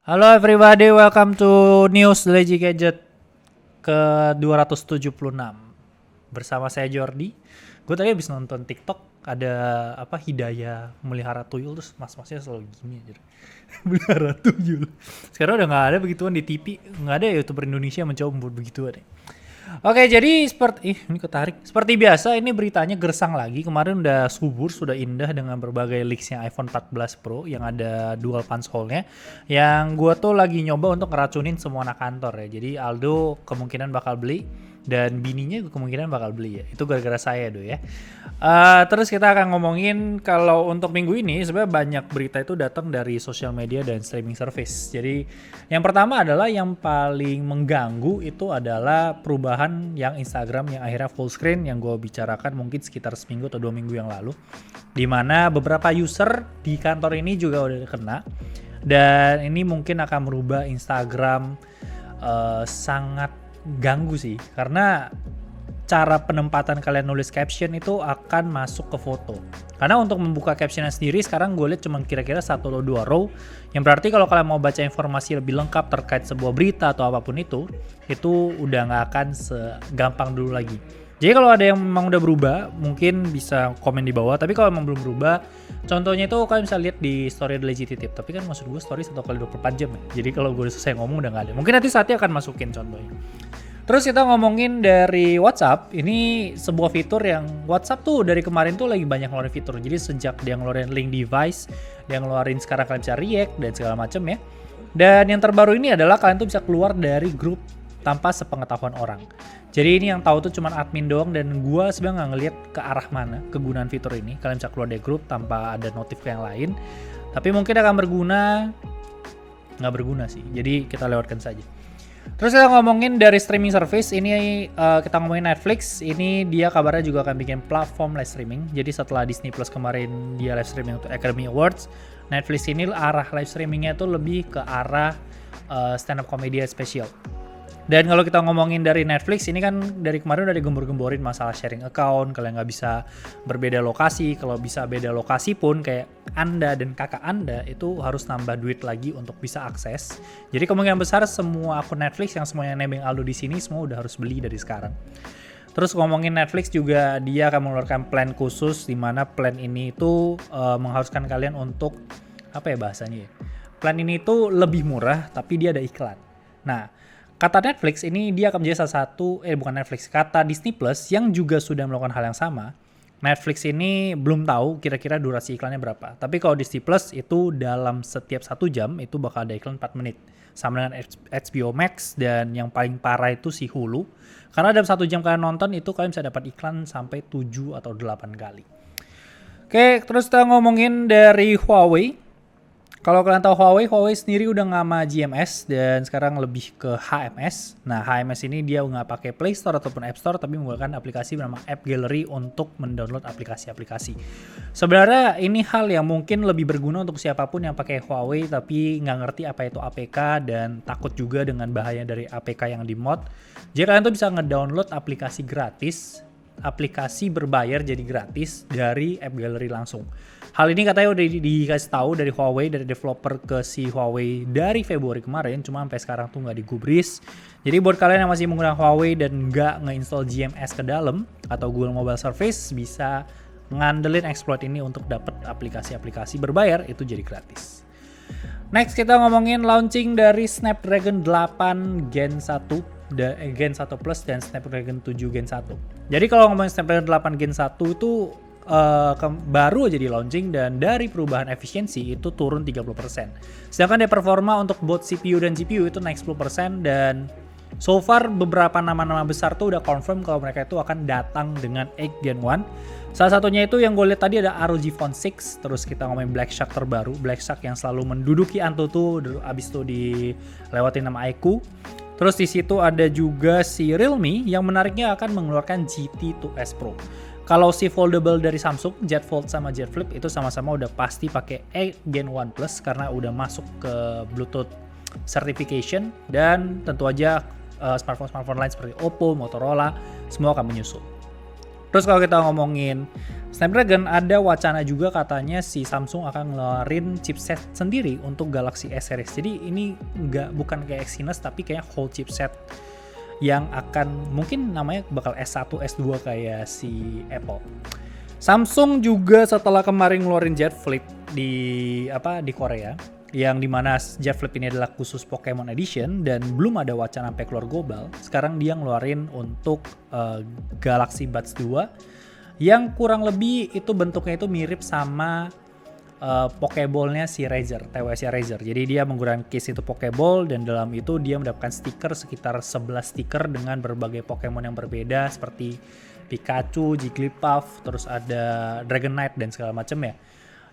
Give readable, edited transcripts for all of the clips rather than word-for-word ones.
Halo everybody, welcome to News Legend Gadget ke 276 bersama saya Jordi. Gue tadi habis nonton TikTok ada Hidayah melihara tuyul, terus mas-masnya selalu gini aja. Melihara tuyul. Sekarang udah nggak ada begituan di TV, nggak ada YouTuber Indonesia yang mencoba membuat begituan. Oke, jadi ini ketarik. Seperti biasa, ini beritanya gersang lagi. Kemarin udah subur, sudah indah dengan berbagai leaksnya iPhone 14 Pro yang ada dual punch hole-nya. Yang gue tuh lagi nyoba untuk ngeracunin semua anak kantor ya. Jadi Aldo kemungkinan bakal beli dan bininya kemungkinan bakal beli ya. Itu gara-gara saya ya. Terus kita akan ngomongin kalau untuk minggu ini sebenarnya banyak berita itu datang dari sosial media dan streaming service. Jadi yang pertama adalah yang paling mengganggu itu adalah perubahan yang Instagram yang akhirnya full screen yang gue bicarakan mungkin sekitar seminggu atau 2 minggu yang lalu. Dimana beberapa user di kantor ini juga udah kena. Dan ini mungkin akan merubah Instagram sangat ganggu sih. Karena cara penempatan kalian nulis caption itu akan masuk ke foto. Karena untuk membuka captionnya sendiri sekarang gue lihat cuma kira-kira 1 atau 2 row. Yang berarti kalau kalian mau baca informasi lebih lengkap terkait sebuah berita atau apapun itu udah nggak akan segampang dulu lagi. Jadi kalau ada yang memang udah berubah, mungkin bisa komen di bawah. Tapi kalau memang belum berubah, contohnya itu kalian bisa lihat di story The Legit Tip. Tapi kan maksud gue story 1 kali 24 jam ya. Jadi kalau gue udah selesai ngomong udah nggak ada. Mungkin nanti saatnya akan masukin contohnya. Terus kita ngomongin dari WhatsApp, ini sebuah fitur yang WhatsApp tuh dari kemarin tuh lagi banyak ngeluarin fitur. Jadi sejak dia ngeluarin link device, dia ngeluarin sekarang kalian bisa react dan segala macam ya. Dan yang terbaru ini adalah kalian tuh bisa keluar dari grup tanpa sepengetahuan orang. Jadi ini yang tahu tuh cuma admin doang dan gua sebenarnya nggak ngeliat ke arah mana kegunaan fitur ini. Kalian bisa keluar dari grup tanpa ada notif yang lain. Tapi mungkin akan nggak berguna sih. Jadi kita lewatkan saja. Terus kita ngomongin dari streaming service, ini kita ngomongin Netflix, ini dia kabarnya juga akan bikin platform live streaming. Jadi setelah Disney Plus kemarin dia live streaming untuk Academy Awards, Netflix ini arah live streamingnya tuh lebih ke arah stand up comedy special. Dan kalau kita ngomongin dari Netflix, ini kan dari kemarin udah digembor-gemborin masalah sharing account, kalian nggak bisa berbeda lokasi, kalau bisa beda lokasi pun kayak Anda dan kakak Anda itu harus nambah duit lagi untuk bisa akses. Jadi kemungkinan besar semua akun Netflix yang semuanya nebeng Aldo di sini semua udah harus beli dari sekarang. Terus ngomongin Netflix juga dia akan mengeluarkan plan khusus di mana plan ini itu mengharuskan kalian untuk apa ya bahasanya ya? Plan ini itu lebih murah tapi dia ada iklan. Nah, kata Netflix ini dia akan menjadi salah satu, kata Disney Plus yang juga sudah melakukan hal yang sama. Netflix ini belum tahu kira-kira durasi iklannya berapa. Tapi kalau Disney Plus itu dalam setiap 1 jam itu bakal ada iklan 4 menit. Sama dengan HBO Max dan yang paling parah itu si Hulu. Karena dalam 1 jam kalian nonton itu kalian bisa dapat iklan sampai 7 atau 8 kali. Oke, terus kita ngomongin dari Huawei. Kalau kalian tahu Huawei sendiri udah nggak sama GMS dan sekarang lebih ke HMS. Nah, HMS ini dia nggak pakai Play Store ataupun App Store, tapi menggunakan aplikasi bernama App Gallery untuk mendownload aplikasi-aplikasi. Sebenarnya ini hal yang mungkin lebih berguna untuk siapapun yang pakai Huawei, tapi nggak ngerti apa itu APK dan takut juga dengan bahaya dari APK yang di mod. Jadi kalian tuh bisa ngedownload aplikasi gratis, aplikasi berbayar jadi gratis dari App Gallery langsung. Hal ini katanya udah dikasih tahu dari Huawei, dari developer ke si Huawei dari Februari kemarin, cuma sampai sekarang tuh nggak digubris. Jadi buat kalian yang masih menggunakan Huawei dan nggak nge-install GMS ke dalam atau Google Mobile Service, bisa ngandelin exploit ini untuk dapat aplikasi-aplikasi berbayar itu jadi gratis. Next kita ngomongin launching dari Snapdragon 8 Gen 1, Gen 1 Plus dan Snapdragon 7 Gen 1. Jadi kalau ngomongin Snapdragon 8 Gen 1 itu baru aja di launching dan dari perubahan efisiensi itu turun 30%. Sedangkan dari performa untuk both CPU dan GPU itu naik 10% dan so far beberapa nama-nama besar tuh udah confirm kalau mereka itu akan datang dengan 8 Gen 1. Salah satunya itu yang gue lihat tadi ada ROG Phone 6, terus kita ngomongin Black Shark terbaru, Black Shark yang selalu menduduki Antutu, abis itu dilewatin nama iQOO. Terus di situ ada juga si Realme yang menariknya akan mengeluarkan GT 2S Pro. Kalau si foldable dari Samsung, Z Fold sama Z Flip itu sama-sama udah pasti pakai 8 Gen 1 Plus karena udah masuk ke Bluetooth certification dan tentu aja smartphone lain seperti Oppo, Motorola semua akan menyusul. Terus kalau kita ngomongin Snapdragon ada wacana juga katanya si Samsung akan ngeluarin chipset sendiri untuk Galaxy S series. Jadi ini bukan kayak Exynos tapi kayak whole chipset yang akan mungkin namanya bakal S1, S2 kayak si Apple. Samsung juga setelah kemarin ngeluarin Z Flip di Korea, yang dimana Z Flip ini adalah khusus Pokemon Edition dan belum ada wacana sampai keluar global. Sekarang dia ngeluarin untuk Galaxy Buds 2 yang kurang lebih itu bentuknya itu mirip sama Pokeball-nya si Razer, TWS Razer. Jadi dia menggunakan case itu Pokeball dan dalam itu dia mendapatkan stiker sekitar 11 stiker dengan berbagai Pokemon yang berbeda seperti Pikachu, Jigglypuff, terus ada Dragonite dan segala macam ya.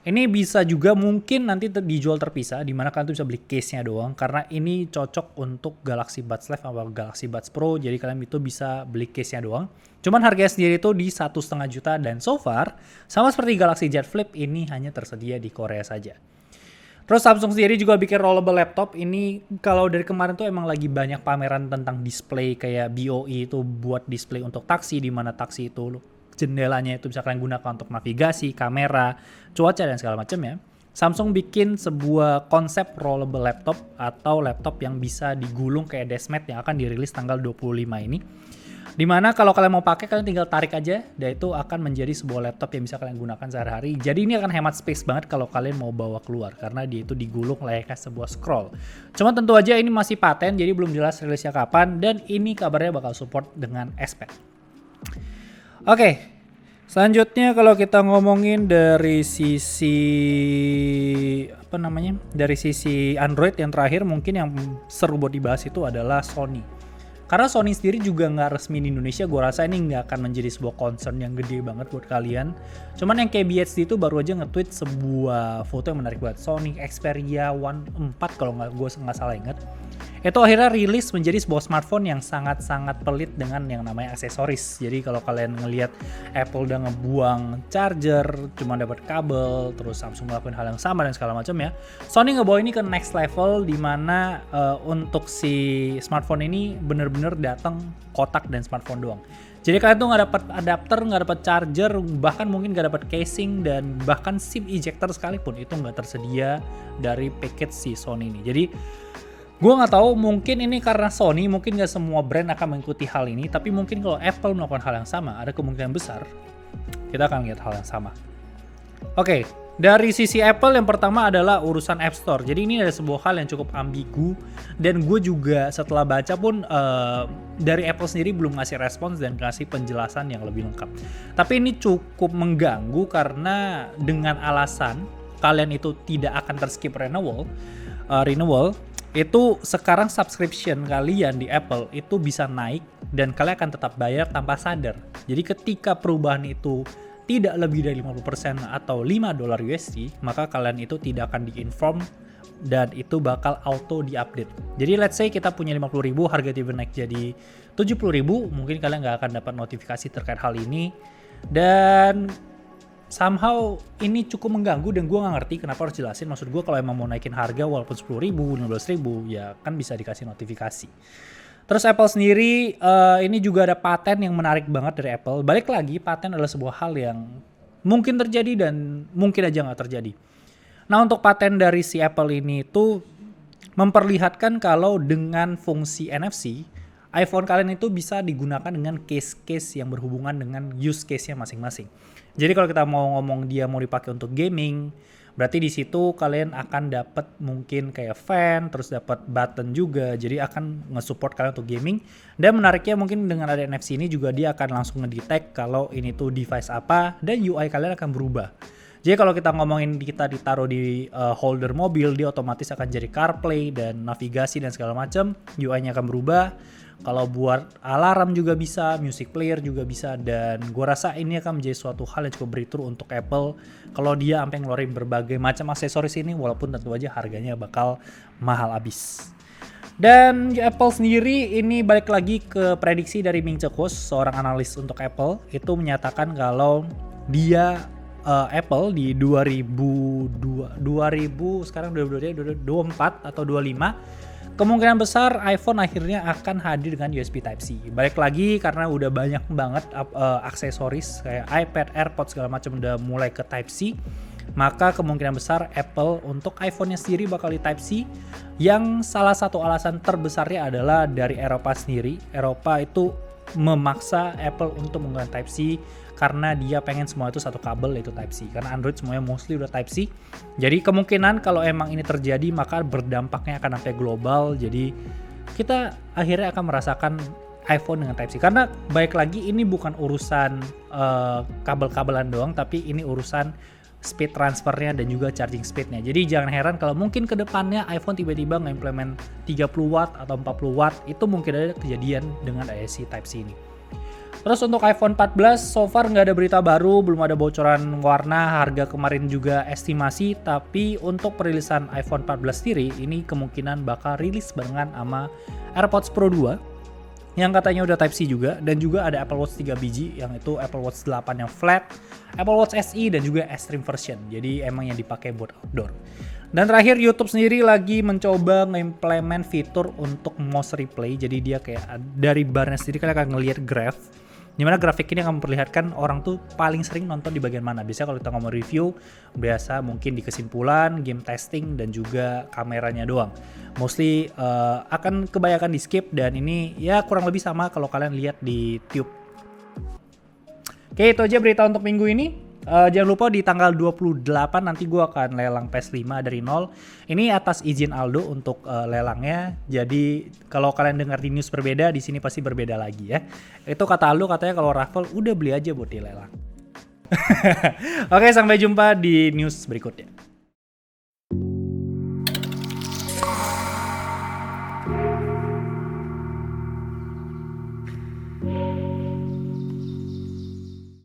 Ini bisa juga mungkin nanti dijual terpisah, di mana kalian tuh bisa beli case-nya doang, karena ini cocok untuk Galaxy Buds Live atau Galaxy Buds Pro, jadi kalian itu bisa beli case-nya doang. Cuman harganya sendiri itu di 1,5 juta dan so far, sama seperti Galaxy Z Flip, ini hanya tersedia di Korea saja. Terus Samsung sendiri juga bikin rollable laptop, ini kalau dari kemarin tuh emang lagi banyak pameran tentang display kayak BOE itu buat display untuk taksi, di mana taksi itu jendelanya itu bisa kalian gunakan untuk navigasi, kamera, cuaca dan segala macam ya. Samsung bikin sebuah konsep rollable laptop atau laptop yang bisa digulung kayak deskmat yang akan dirilis tanggal 25 ini. Dimana kalau kalian mau pakai kalian tinggal tarik aja dan itu akan menjadi sebuah laptop yang bisa kalian gunakan sehari-hari. Jadi ini akan hemat space banget kalau kalian mau bawa keluar karena dia itu digulung layaknya sebuah scroll. Cuma tentu aja ini masih paten jadi belum jelas rilisnya kapan dan ini kabarnya bakal support dengan S Pen. Oke, selanjutnya kalau kita ngomongin dari sisi dari sisi Android yang terakhir mungkin yang seru buat dibahas itu adalah Sony. Karena Sony sendiri juga nggak resmi di Indonesia, gue rasa ini nggak akan menjadi sebuah concern yang gede banget buat kalian. Cuman yang kayak BHD itu baru aja nge-tweet sebuah foto yang menarik buat Sony Xperia One 4 kalau gue nggak salah ingat. Itu akhirnya rilis menjadi sebuah smartphone yang sangat-sangat pelit dengan yang namanya aksesoris. Jadi kalau kalian ngelihat Apple udah ngebuang charger, cuma dapat kabel, terus Samsung melakukan hal yang sama dan segala macam ya. Sony ngebawa ini ke next level di mana untuk si smartphone ini bener-bener datang kotak dan smartphone doang. Jadi kalian tuh nggak dapat adapter, nggak dapat charger, bahkan mungkin nggak dapat casing dan bahkan SIM ejector sekalipun itu nggak tersedia dari package si Sony ini. Jadi gue nggak tahu, mungkin ini karena Sony, mungkin nggak semua brand akan mengikuti hal ini, tapi mungkin kalau Apple melakukan hal yang sama, ada kemungkinan besar kita akan lihat hal yang sama. Oke, dari sisi Apple yang pertama adalah urusan App Store. Jadi ini ada sebuah hal yang cukup ambigu dan gue juga setelah baca pun dari Apple sendiri belum ngasih respons dan ngasih penjelasan yang lebih lengkap. Tapi ini cukup mengganggu karena dengan alasan kalian itu tidak akan terskip renewal, itu sekarang subscription kalian di Apple itu bisa naik dan kalian akan tetap bayar tanpa sadar. Jadi ketika perubahan itu tidak lebih dari 50% atau $5 USD, maka kalian itu tidak akan di-inform dan itu bakal auto di-update. Jadi let's say kita punya 50.000, harga tiba naik jadi 70.000, mungkin kalian nggak akan dapat notifikasi terkait hal ini. Dan somehow ini cukup mengganggu dan gue gak ngerti kenapa harus jelasin. Maksud gue kalau emang mau naikin harga walaupun 10.000, 15.000 ya kan bisa dikasih notifikasi. Terus Apple sendiri ini juga ada paten yang menarik banget dari Apple. Balik lagi, paten adalah sebuah hal yang mungkin terjadi dan mungkin aja gak terjadi. Nah untuk paten dari si Apple ini tuh memperlihatkan kalau dengan fungsi NFC, iPhone kalian itu bisa digunakan dengan case-case yang berhubungan dengan use case-nya masing-masing. Jadi kalau kita mau ngomong dia mau dipakai untuk gaming, berarti di situ kalian akan dapat mungkin kayak fan, terus dapat button juga. Jadi akan nge-support kalian untuk gaming. Dan menariknya mungkin dengan ada NFC ini juga dia akan langsung ngedetect kalau ini tuh device apa dan UI kalian akan berubah. Jadi kalau kita ngomongin kita ditaruh di holder mobil, dia otomatis akan jadi CarPlay dan navigasi dan segala macam. UI-nya akan berubah. Kalau buat alarm juga bisa, music player juga bisa, dan gue rasa ini akan menjadi suatu hal yang cukup breakthrough untuk Apple kalau dia sampai ngeluarin berbagai macam aksesoris ini, walaupun tentu aja harganya bakal mahal abis. Dan Apple sendiri ini balik lagi ke prediksi dari Ming Chi Kuo, seorang analis untuk Apple, itu menyatakan kalau dia Apple di 2024 atau 25 kemungkinan besar iPhone akhirnya akan hadir dengan USB Type-C. Balik lagi karena udah banyak banget aksesoris kayak iPad, AirPods segala macam udah mulai ke Type-C, maka kemungkinan besar Apple untuk iPhone-nya sendiri bakal di Type-C. Yang salah satu alasan terbesarnya adalah dari Eropa sendiri. Eropa itu memaksa Apple untuk menggunakan Type-C karena dia pengen semua itu satu kabel, yaitu Type-C. Karena Android semuanya mostly udah Type-C. Jadi kemungkinan kalau emang ini terjadi maka berdampaknya akan sampai global. Jadi kita akhirnya akan merasakan iPhone dengan Type-C. Karena baik lagi ini bukan urusan kabel-kabelan doang, tapi ini urusan speed transfernya dan juga charging speednya. Jadi jangan heran kalau mungkin ke depannya iPhone tiba-tiba nge-implement 30 watt atau 40 watt, itu mungkin ada kejadian dengan IC Type-C ini. Terus untuk iPhone 14 so far nggak ada berita baru, belum ada bocoran warna, harga kemarin juga estimasi, tapi untuk perilisan iPhone 14 sendiri ini kemungkinan bakal rilis barengan sama AirPods Pro 2 yang katanya udah Type-C juga, dan juga ada Apple Watch 3 biji yang itu Apple Watch 8 yang flat, Apple Watch SE dan juga Extreme version. Jadi emang yang dipakai buat outdoor. Dan terakhir YouTube sendiri lagi mencoba nge-implement fitur untuk mouse replay. Jadi dia kayak dari barnya sendiri kalian akan ngelihat graph. Dimana grafik ini akan memperlihatkan orang tuh paling sering nonton di bagian mana. Biasanya kalau kita ngomong review, biasa mungkin di kesimpulan, game testing, dan juga kameranya doang. Mostly akan kebanyakan di skip, dan ini ya kurang lebih sama kalau kalian lihat di Tube. Oke, itu aja berita untuk minggu ini. Jangan lupa di tanggal 28 nanti gue akan lelang PS5 dari nol. Ini atas izin Aldo untuk lelangnya. Jadi kalau kalian dengar di news berbeda, di sini pasti berbeda lagi ya. Itu kata Aldo, katanya kalau raffle udah beli aja buat dilelang. Oke, sampai jumpa di news berikutnya.